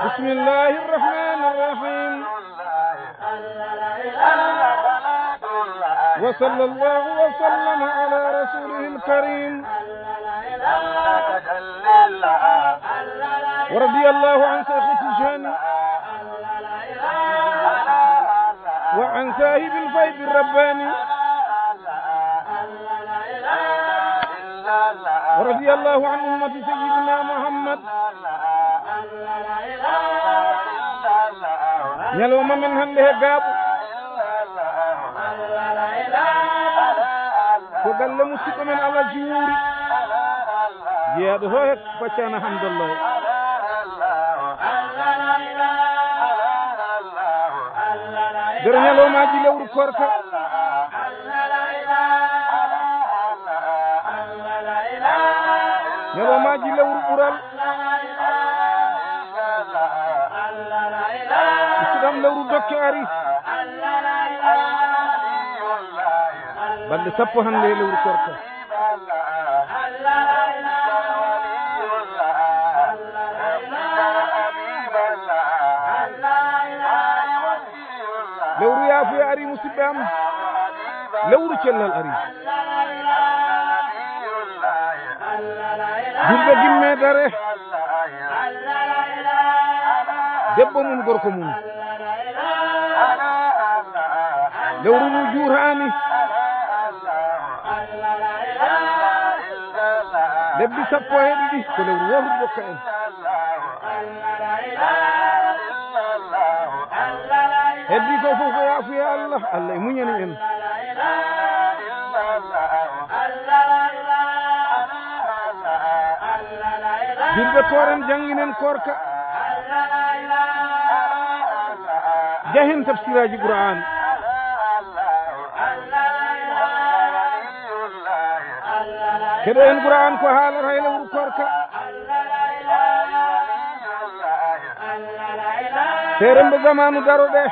بسم الله الرحمن الرحيم وصلى الله وسلم على رسوله الكريم ورضي الله عن شيخ تجاني وعن صاحب الفيض الرباني ورضي الله عن أمة سيدنا محمد يلوم من هنده قاب وقال مسك من على جيوري جياد هو فشان الحمد لله درنا لو ما جي لور كوركا يلو ما جي لور قرال اسلام لور دكاري بل سبو هنده لور كوركا musidɗam lewru cellal ari julɓe gimme dare debbo mum gorko mum lewru ndu juurani lebbi 12 ko lewru wohru dokka en heddi ko fof ko yaafuya Allah Allah e muñani en julɓe koren janginen korka jahen tafsiraji Qur'an keɗo en Qur'an ko haalata e lewru korka serembe zamanu daroɗe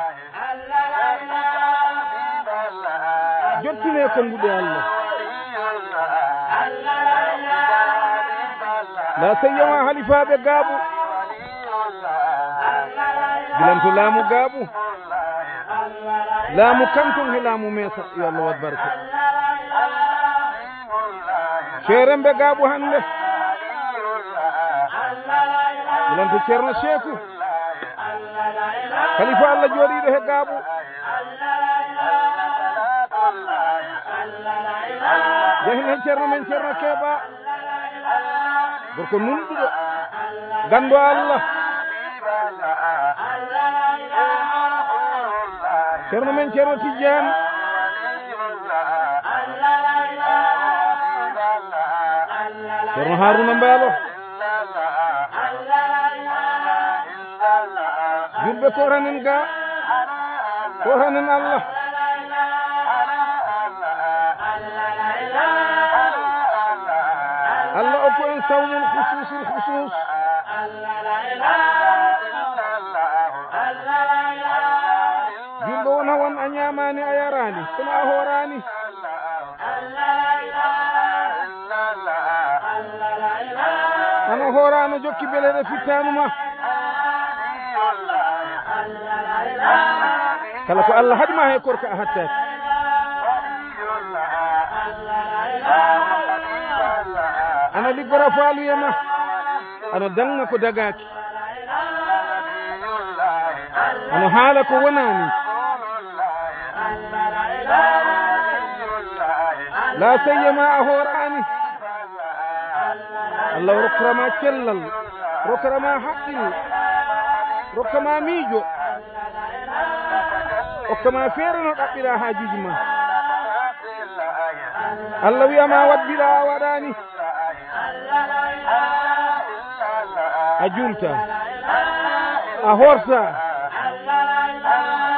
jottine konduɗe Allah la sayyama halifaɓe gaaɓu gilanto laamu gaaɓu laamu kanton he laamu meesa yo Allah wat barke serembe gaaɓu hande gilanto ceerno Seeku khalifa Allah jooɗiɗo he gaaɓu jahen hen ceerno men ceerno Keeba gorko nunɗuɗo gando Allah ceerno men ceerno Tijjani ceerno Haruna Mbaalo julɓe koranen ga koranen Allah Allah okko en sawmul khususul khusus julɓe wona won a ñamani a yarani kono a horani ano horano jokki beleɗe fittanuma kala ko Allah haɗima he korka a hattaki ana liggora faaluyema ana danga ko dagaki ana haala ko wonani la sayyama a horani Allah rokkirama cellal rokkirama haqqil rokkama miijo okkama feere no ɗaɓɓira haajuji ma Allah wiyama waddira a waɗani a julta a horta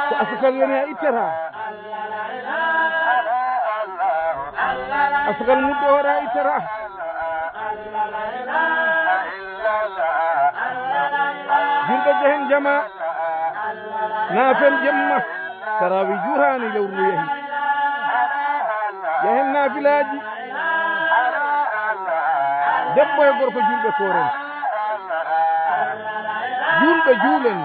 ko asakal woni a ittata asakal muddo hoɗa ittata julɓe jehen jama naafen jemma tarawi jurani lewru ndu yahi yahen naafilaji debbo e gorko julɓe koren julɓe juulen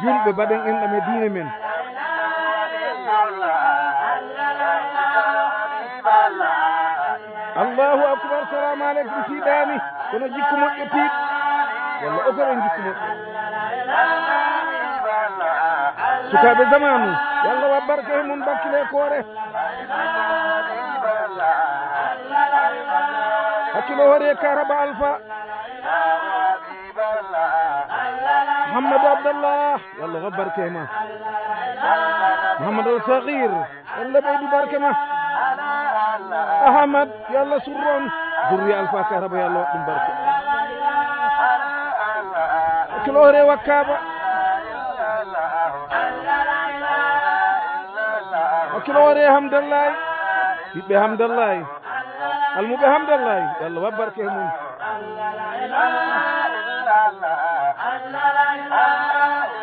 julɓe mbaɗen enɗam e diine men Allahu akbar salamu aleykum tiiɗani kono jikku moƴƴo tiiɗ walla okoren jikku moƴƴo sukaɓe zamanu yalla wa barke he mon bakkile koore hakkilo hoore Karaba Alpha Mouhamadou Abdallah yalla wa barke ma Mouhamadou Saghir yalla ɓeydu barke ma Ahmad yalla surron durri Alpha Karaba yalla waɗɗum barke hakkilo hoore Wakkaba hakkilo hoore Hamdallahi ɓiɓɓe Hamdallahi almuɓe Hamdallahi yalla wa barke mum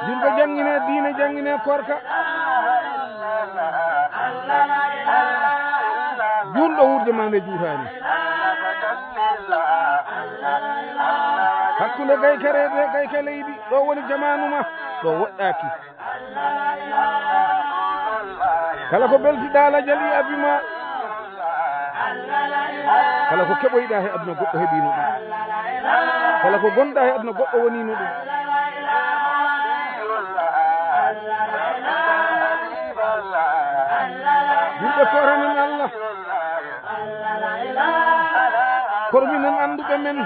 julɓe jangine diine jangine korka julɗo wurde ma nde juutani hakkude gaykareɓe gaykaleydi ɗo woni jamanuma ɗo woɗɗaki kala ko beltiɗa Allah jali abima kala ko keɓoyɗa he aduna goɗɗo heɓino ɗum kala ko gonɗa he aduna goɗɗo wonino ɗum yimɓe koranen Allah korminen anduɓe men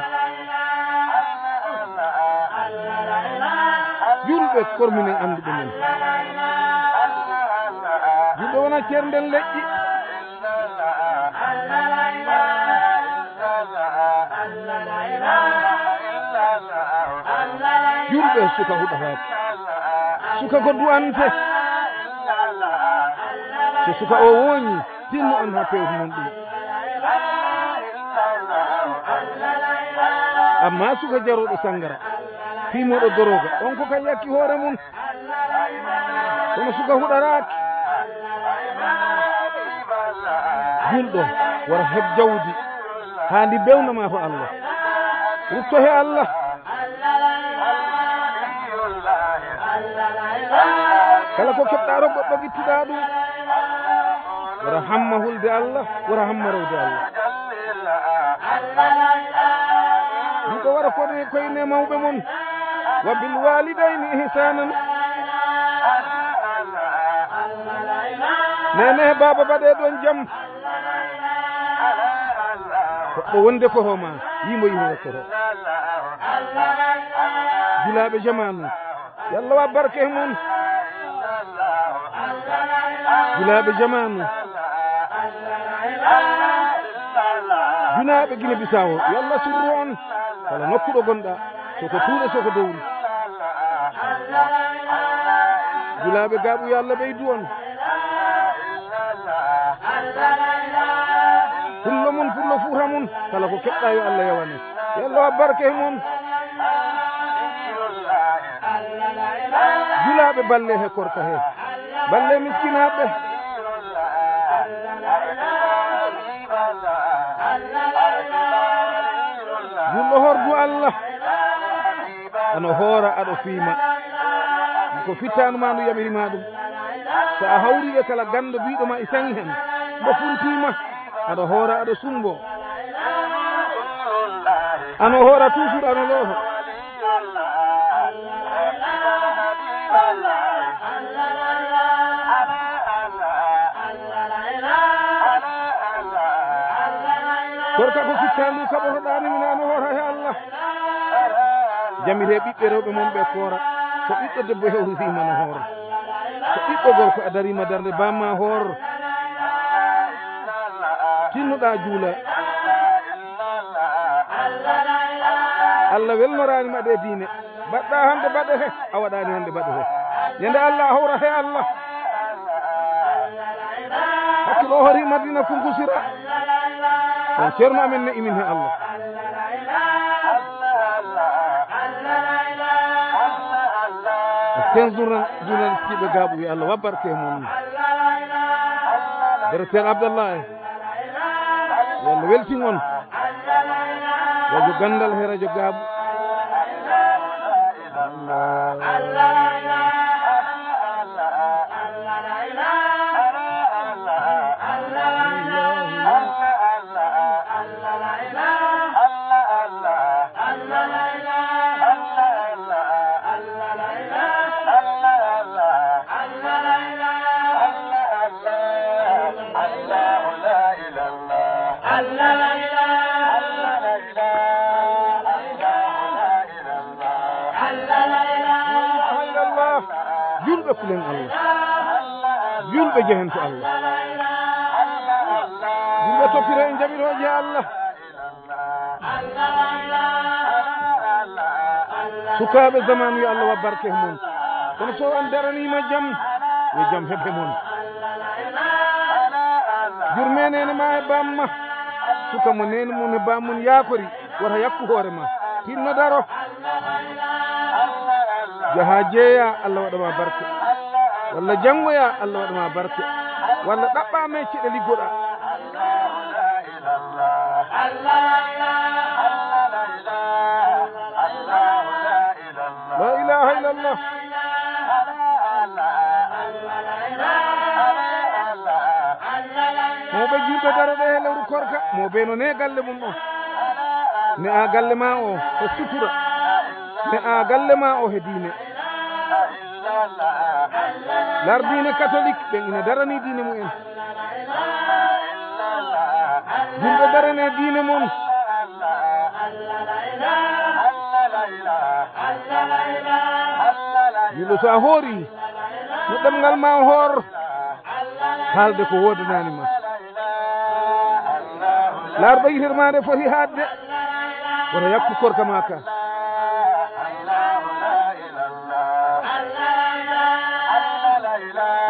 julɓe korminen anduɓe men julɓe wona cernden leƴƴi julɓe suka huɗatake suka ko du'ante so suka o woñi tinno on ha pewtu non ɗum amma suka jaroɗo sangara fimoɗo doroga on ko kay yakki hoore mum kono suka huɗaraki julɗo wara heb jawdi handi bewnama ko Allah rutto he Allah kala ko keɓɗa ro goɗɗo ɓittuɗa ɗum wara hamma hulde Allah wara hamma rewde Allah ɗum ko wara koyne mawɓe mon wa bil walidayni ihsanan nene baba baɗe ɗon jaam goɗɗo wonde kohoma yimo koho julaɓe jamanu yallah wa barke mum julaɓe jamanu junaɓe Guinée Bissau yallah surru on kala nokkuɗo gonɗa soko tuuɗe soko dowri julaɓe gaɓu yo Allah ɓeydu on pullo mun pullo fuuta mun kala ko keɓɗa yo Allah yawane yallah wa barke mum julaɓe balle he korka he balle miskinaɓe julɗo hordu Allah ano hoora aɗo fiima ko fittanuma ndu yamirima ɗum so a hawri e kala gando biɗoma e sangi hen mbo funtima aɗa hoora aɗa sumbo ano hoora toujours ano looho korka ko fittandu kaɓotoɗani min ano hoora he Allah jamire ɓiɓɓe rewɓe mon ɓe koora so ɓiɗɗo debbo hewritima no hoora so ɓiɗɗo gorko a darima darde bamma hoor tinnuɗa juula Allah welnoranima ɗe diine mbaɗɗa hande baɗe he a waɗani hande baɗe he yande Allah a hawra he Allah hakkilo hori Madina Kunkusira on ceerno amen ne imin he Allah ten journaliste ɓe gaaɓuyi Allah wa barke mum directeur Abdallah yo Allah weltin on radio gandal he radio gaaɓu julɓe kulen Allah julɓe jehen to Allah julɓe toppira en jaɓiroje Allah sukaɓe zamanu yo Allah wa barke mon kono so on daranima jaam yo jaam heɓe mon jurmenene ma e bamma suka mo nene mum e bammum yakori wata yakku hoore ma tinno daro jaha jeeya Allah waɗama barke walla janngoya Allah waɗama barke walla ɗaɓɓa mecce ɗe liggoɗa la ilaha illallah mo benone galle mum o ne a galle ma o e sutura ne a galle ma o he diine lar diine catholique ɓen ina darani diine mumen yimɓe darane diine mon yimɓe so a hoori no ɗemgal ma hoor haalde ko wodanani ma laarɗo yitirmade foti haadde woto yakku korka ma ka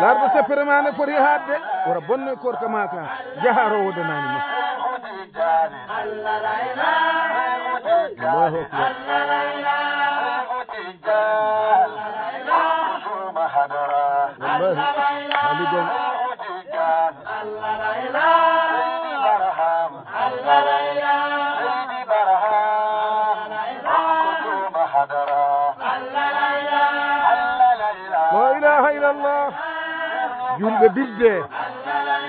laarɗo seppere ma nde foti haadde wora bonno korka ma ka jaharo wodanani ma allahu akbar wallahi haali gon la ilaha illallah julɓe birde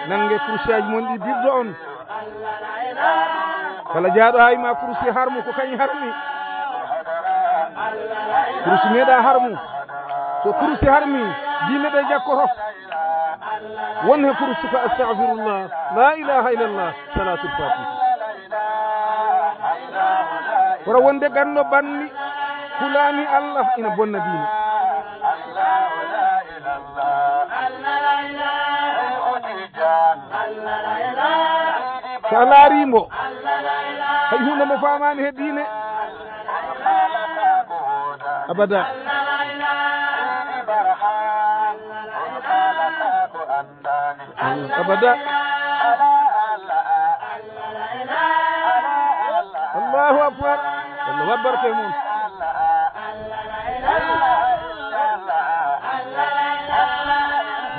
nangue kursiyaji mon ɗi birdo on kala jaaɗo hayma kursi harmu ko kañ harmi kursi meeɗa harmu so kursi harmi diine ɗe jakkoto won he kursi ko astahfirullah la ilaha illallah salatul fatih wora wonde ganno banni kulani allah ina bonna diine so a laarimo hay hunde mo famani he diine abada abada allahu akbar allah wabbarke mum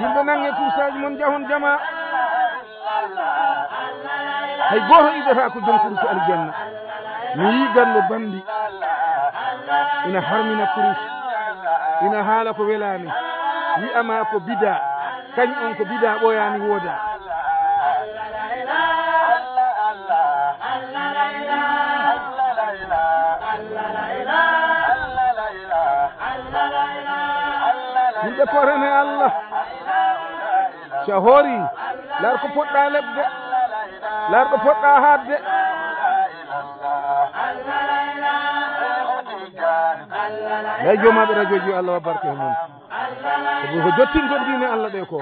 yimɓe nange kursaji mon jahon jama hay goto idata ko joom kursi aljanna mi yi gallo bandi ina harmina kurus ina haala ko welani wi'ama ko bida kañ on ko bida ɓoyani wooda yimɓe korene allah so hoori lar ko poɗɗa lebde lar ɗo poɗɗa haadde lay jomaɓe radio ji allah wabbarke e moon sabu ko jottintoɗo dine allah ɗe ko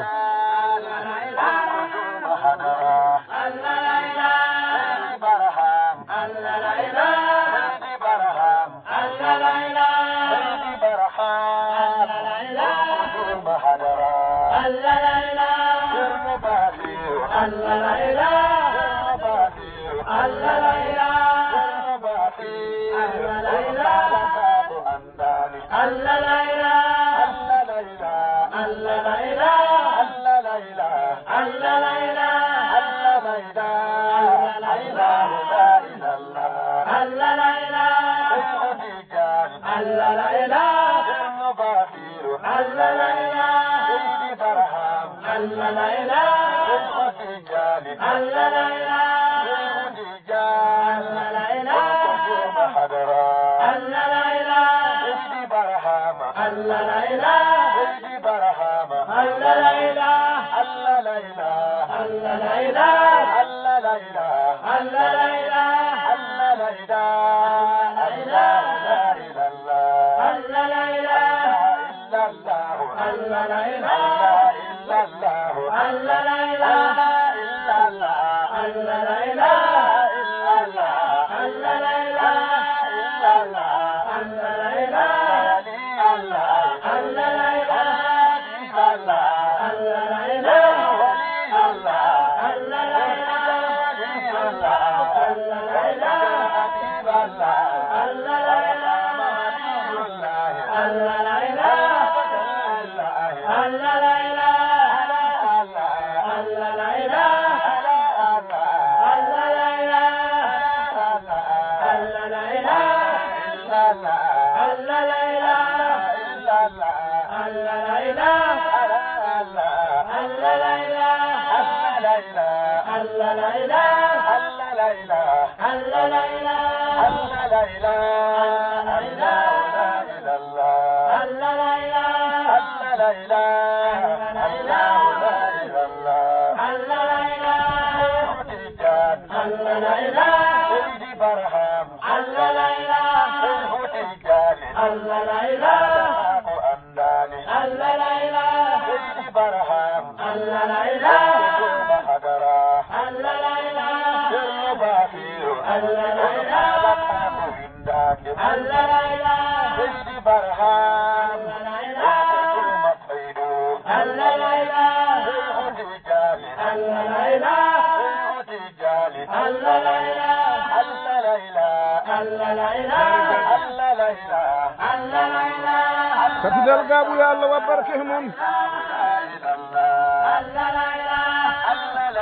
katidal gaabu ya Allah wa barke mon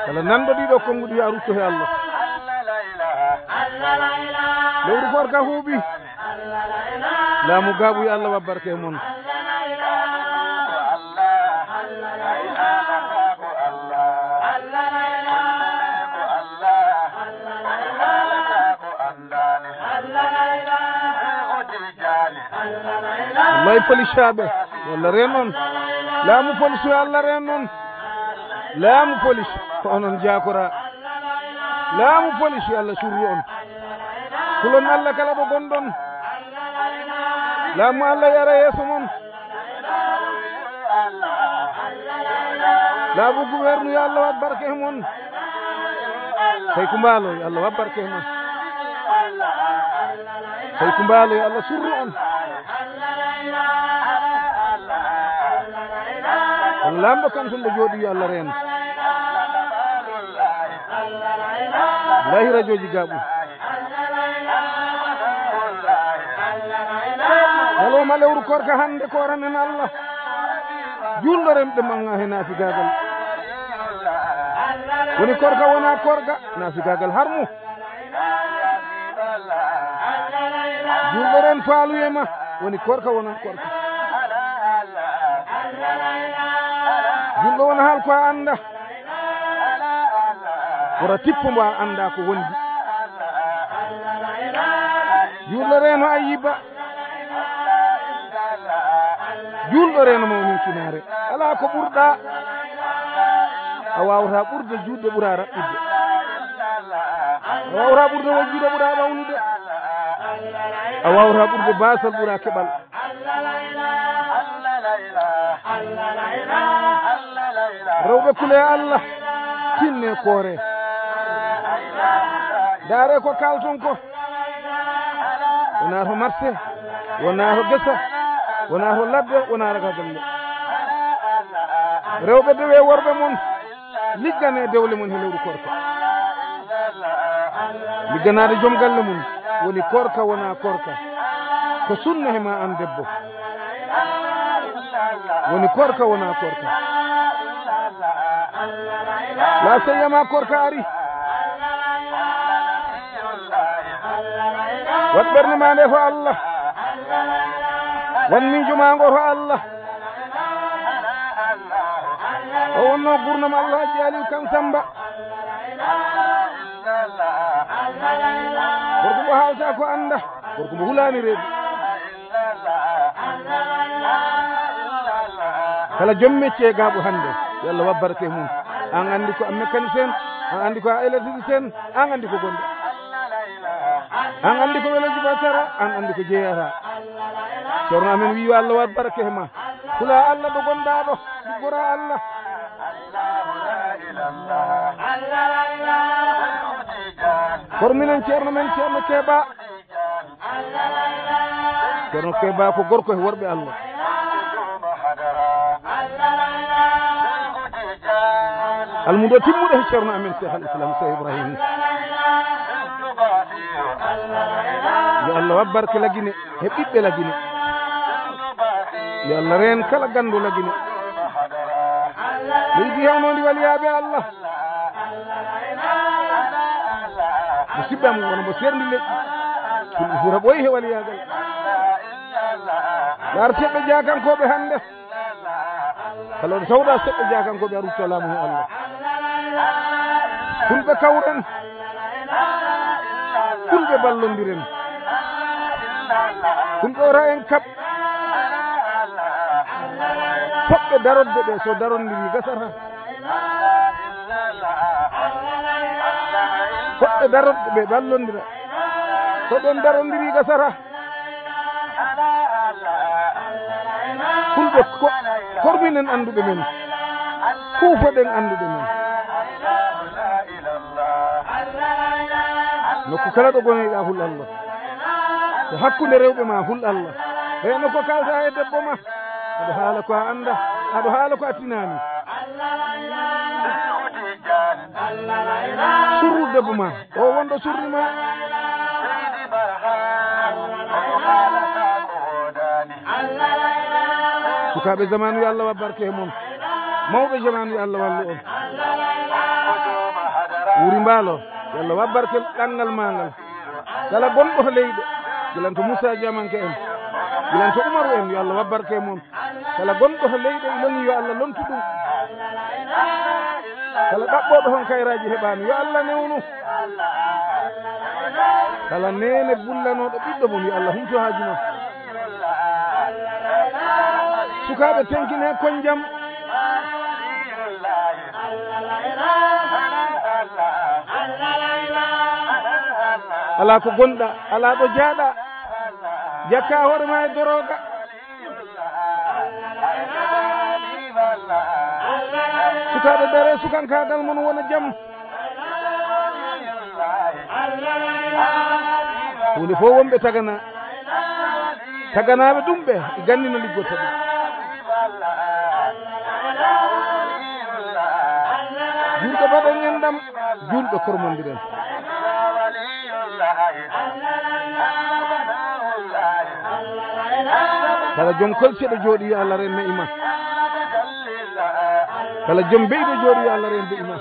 kala nanɗo ɗiɗo konguɗi ya rutto he Allah lewru gorka huuɓi laamu gaabu ya Allah wa barke mon wallahi polisaɓe walla ren noon laamu police yo Allah ren noon laamu police ko onon jakora laamu police yo Allah surri on kulon Allah kala ɗo gonɗon laamu Allah yara yeeso mon laamu gouverne yo Allah wat barke e mon tay ko mbaalo yo Allah wat barke e mon tay ko mbaalo yo Allah surri on lamɗo kan ton ɗo jooɗi yo Allah reen lahi radio ji gaaɓu ñalowma lewru korka hande koranen Allah julɗo remɗe manga he naafigagal woni korka wona korga naafigagal harmu julɗo ren faaluyema woni korka wona korka julɗo wona haal ko a anda wora tippo mbo a anda ko wondi julɗo reno a yiba julɗo reno mawnin kinare ala ko ɓurɗa a wawata ɓurde juɗde ɓuura raɓɓidde a wawata ɓurde wojjude ɓuura ɓawnude a wawata ɓurde basal ɓuura keɓal rewɓe kule Allah tinne koore daare ko kalton ko wona to marché wona to gesa wona to ladde wona raga galle rewɓe dewe worɓe mon liggane dewle mon he lewru korka ligganade joom galle mum woni korka wona korka ko sunna hema an debbo woni korka wona korka la seyama korka ari wat ɓerde ma nde fo Allah wan min jumago to Allah o wonno gurnam Allah haji Aliou Kan Samba gorko mbo hawta ko anda gorko mbo hulani reedu kala joom métier gaaɓo hande yo Allah wabbarke mum an andi ko a mécanicien an andi ko a électricien an andi ko gonɗo an andi ko weloji batara an andi ko jeeyata ceerno amen wi yo Allah wabbarke ma hula Allah ɗo gonɗa ɗo ɗuggora Allah kono minen ceerno men ceerno Keeba ceerno Keeba ko gorko e worɓe Allah almudo timmuɗo he ceerno amen cheikh al islam cheikh Ibrahim yo Allah wabbarke lagine he ɓiɓɓe lagine yo Allah reen kala gandu lagine leydi hewnodi waliyaɓe Allah musidɓe am wona mbo serndi leƴƴi ɗum fura ɓoyi he waliyagal laar seɓɓe jakankoɓe hande kala ɗo tawɗa seɓɓe jakankoɓe a rutto laamu he Allah fulɓe kawren fulɓe ballodiren fulɓe ora en kab foɓɓe darodde ɓe so darondiri gasata foɓɓe darodde ɓe ballodira so ɓen darondiri gasata fulɓe korminen anduɓe men kuufoɗen anduɓe men nokku kala ɗo gonoyɗa hul Allah to hakkude rewɓe ma hul Allah heyno ko kalta e debbo ma aɗa haala ko a anda aɗa haala ko a tinani surru debbo ma o wonɗo surri ma sukaɓe zamanu yo Allah wa barke e moon mawɓe zamanu yo Allah wallu on wuri mbaalo yo Allah wa barke ɗanngal ma ngal kala gonɗo to leyɗe gilan to Moussa Diamanke en gilan to Oumarou en yo Allah wa barke e moon kala gonɗo to leyɗe loni yo Allah lontu ɗum kala ɗaɓɓoɗo hon kayraji heɓani yo Allah newnu kala nene bullanoɗo ɓiɗɗo mum yo Allah humto haaju ma sukaɓe tenkine kon jam ala ko gonɗa ala ɗo jaaɗa jakka hoore ma e doroga sukaɓe dare sukankagal mon wona jaam hunde fof wonɓe taganaɓe ɗum ɓe gandino liggota ɗum julɗo baɗen en ɗam julɗo kormodiren kala joom kolce ɗo jooɗi yo Allah ren naima kala joom beyɗo jooɗi yo Allah ren beima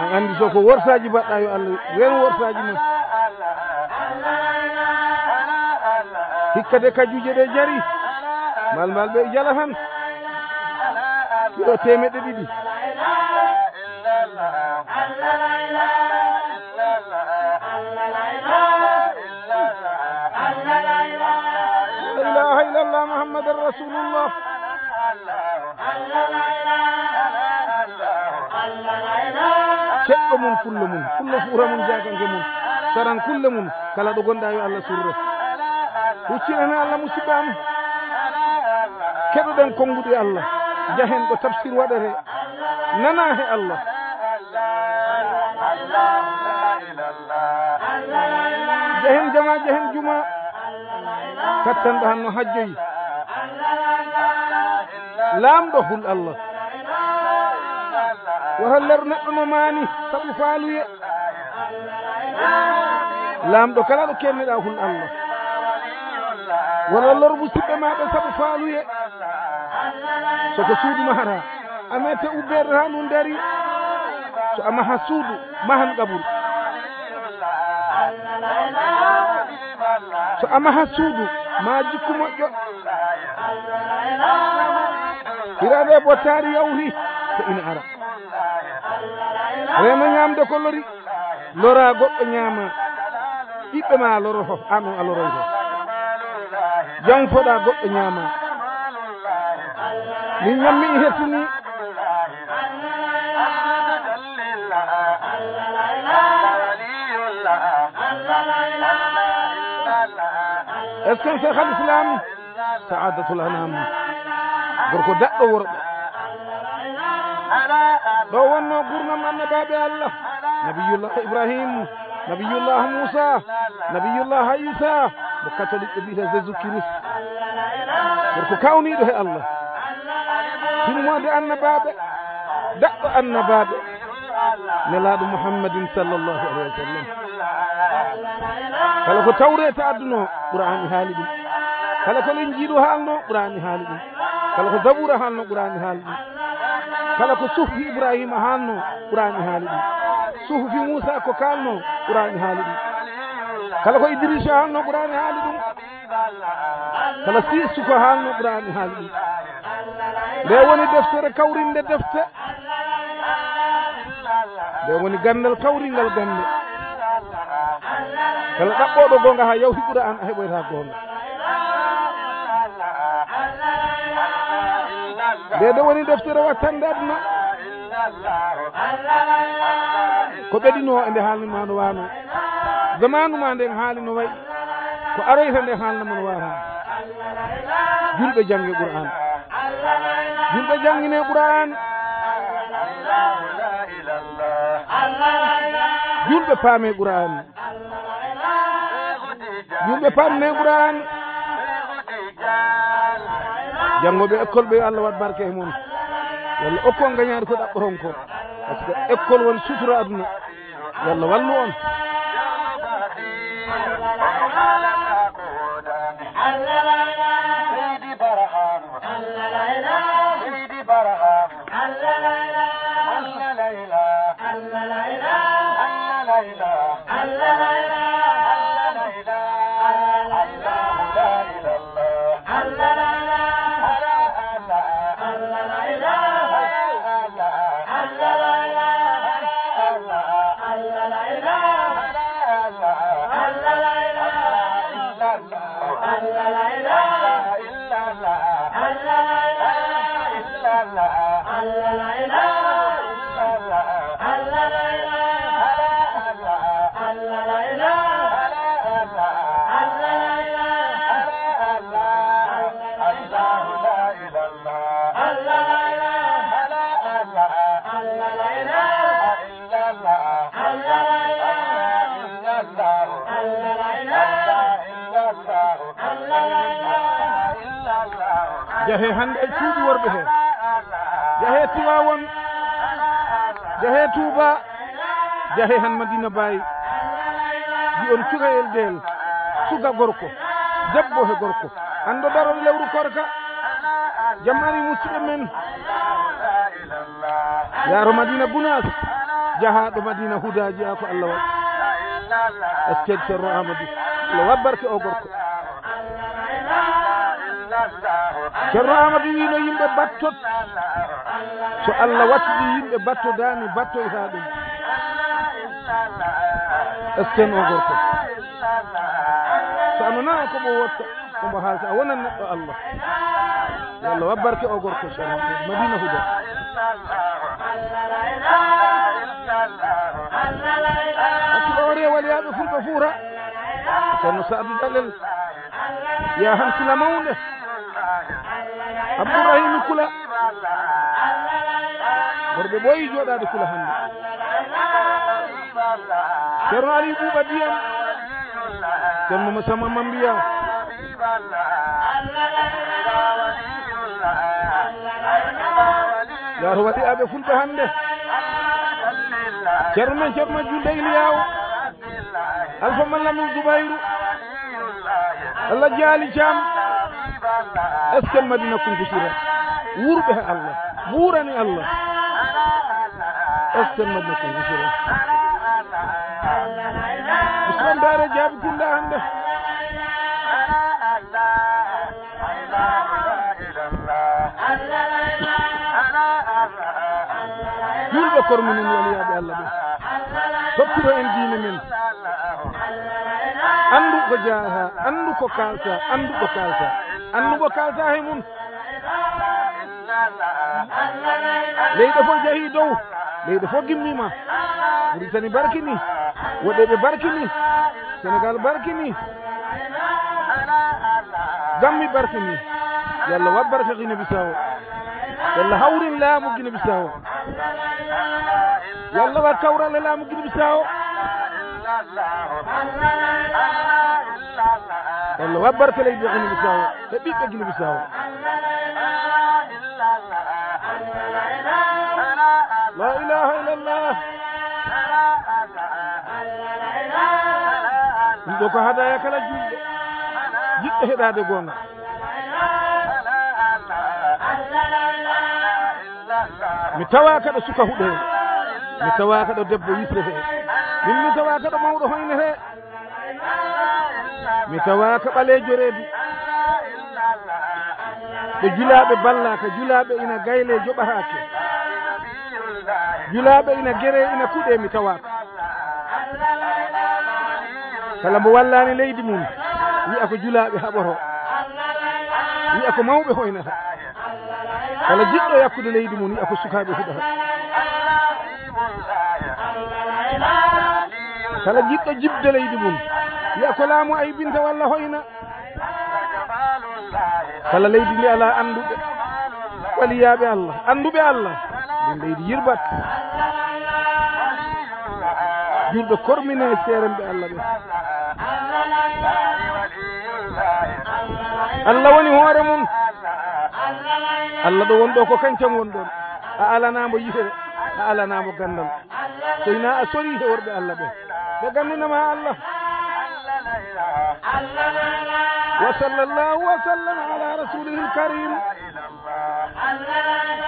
an andi so ko worsaji mbaɗɗa yo Allah ren worsaji ma hikkade kajuje ɗe jari mbal ɓe jala tan kilo 200 la ilaha illallah muhammadan rasulullah ceɗɗo mum fulla fuura mum jagange mum saran kulle mum kala ɗo gonɗa yo Allah surre huccinana Allah musiɓam keɗoɗen konnguɗi Allah jahen ɗo tafsir waɗete nana he Allah jahen jama jahen juma kattanɗo hanno hajjoyi laamɗo hul Allah wahalleru neɗɗo no maani sabu faaluye laamɗo kala ɗo kenneɗa hul Allah wala lor musidɓe maɓe sabu faaluye soko suudu mahata amete ubbede ha ɗum dari so a maha suudu mahan ƙaburu so a maha suudu ma jikku moƴƴo hirade bottari yawri ko ina ara reno ñamde ko lori lora goɗɗo ñaama ɓiɓɓe ma loro fof an on a loroyto jam foɗa goɗɗo ñaama min ñammi i hettini est ce que cheikh al islam saadatul anam gorko daɗɗo worɓe ɗo wonno gurnam annabaɓe Allah nabiyullah ibrahim nabiyullah moussa nabiyullah isa mo catholique ɓe mbiyata jésus christ gorko kawniɗo he Allah timmode annabaɓe daɗɗo annabaɓe nelaɗo muhammadin sallllahu alayhi wa sallam kala ko tawreta adduno qur'ani haali ɗum kala ko linjiiɗo haalno qur'ani haali ɗum kala ko zabura haalno qur'ani haali ɗum kala ko suhfi ibrahima haalno qur'ani haali ɗum suhfi moussa ko kalno qur'ani haali ɗum kala ko idrissa haalno qur'ani haali ɗum kala sisu ko haalno qur'ani haali ɗum nde woni deftere kawrinde defte nde woni gandal kawringal gande kala ɗaɓɓoɗo gonga ha yawti Qur'an a heɓoyta gonga nde ɗo woni deftere wattande aduna ko ɓeɗino e nde haalnima no wano zamanu ma nden haali no wayi ko aroyta nde haalnama no wano julɓe jangge Qur'an julɓe jangine Qur'an julɓe paame Qur'an julɓe pamne Qur'an janngoɓe école ɓe Allah wat barke e moon walla okkon gañaade ko ɗaɓɓoton ko par ce que école woni sutura aduna yalla wallu on jahe hande e cuuɗi worɓe he jahe Tiwawon jahe Touba jahe han Madina Baye ji on cukayel del suka gorko debbo he gorko ando daron lewru korka jamari musidɓe men yaaro Madina Gounas jahaɗo Madina Hudaji a ko Allah waɗi ested Ceerno Amadou Allah wabbarke o gorko Ceerno Amadou wino yimɓe battot so Allah wattiɗi yimɓe battodani battoyta ɗum esten o gorko so anona komo wotta komo haalta a wonan neɗɗo Allah yo Allah wabbarke o gorko Ceerno Madina Huda hakkilo o rewal yaɓe fulɓe fuura Ceerno Sadou Dalel ya han sila mawde Abdourahim Kula worɓe ɓooyi jooɗaade Kula hannde Ceerno Ali Ɓuuɓa Diyam Ceerno Masama Mambiya yaaro waɗi aɓe fulɓe hannde Ceerno men Ceerno Julde Iliyaw Alpha Mallamin Zoubayrou Allah jaali Thiam est ce que Madina Kunkusira wurɓe he Allah wuurani Allah est ce que Madina Kunkusira Ousmane Daare Jaabi Kunda hannde julɓe korminen waliyaɓe Allah ɓe toppiro en diine men andu ko jaaha andu ko kalta andu ko kalta andu ko kalta he mum leyɗe fof jeehi dow leyɗe fof gimmima Mauritanie barkini woɗeɓe barkini Sénégal barkini Gambi barkini yalla wabbarka Guinée Bissau yalla hawrin laamu Guinée Bissau yalla wat kawral e laamu Guinée Bissau yalla wabbarka leydi Guinée Bissau e ɓiɓɓe Guinée Bissau la ilaha illallah ɗum ɗo ko hadaya kala julɗo jiɗɗo heɗade gonga mi tawa kaɗo suka huɗe mi tawa kaɗo debbo wisrete min mi tawa kaɗo mawɗo hoynete mi tawa ka ɓalejo reedu ɓe julaɓe ballaka julaɓe ina gayle joɓatake julaɓe ina guere ina kuuɗe mi tawaka kala mbo wallani leydi mum wi'a ko julaaɓe haɓoto wi'a ko mawɓe hoynata kala jiɗɗo yakkude leydi mum wi'a ko sukaaɓe huɗata kala jiɗɗo jibde leydi mum wi'a ko laamu aybinta walla hoyna kala leydi ndi ala anduɓe waliyaɓe Allah anduɓe Allah ndin leydi yirbat julɓe kormine seeremɓe Allah ɓe Allah woni hoore mum Allah ɗo wonɗo ko kancam wonɗon a alanamo yitere a alanamo gandal soyna a sori he worɓe Allah ɓe ɓe gandinama Allah wa sallallahu wa sallam ala rasulihi lkarim Allah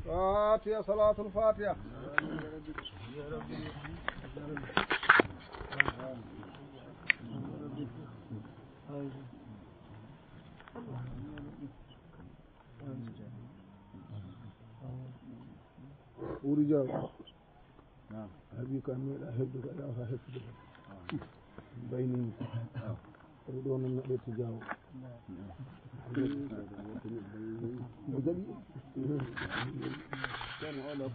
فاتحة صلاة الفاتحة ورجال أبيك أن أحبك يا أحبك بيني يريدون أن يتجاوب بجلي كان أولا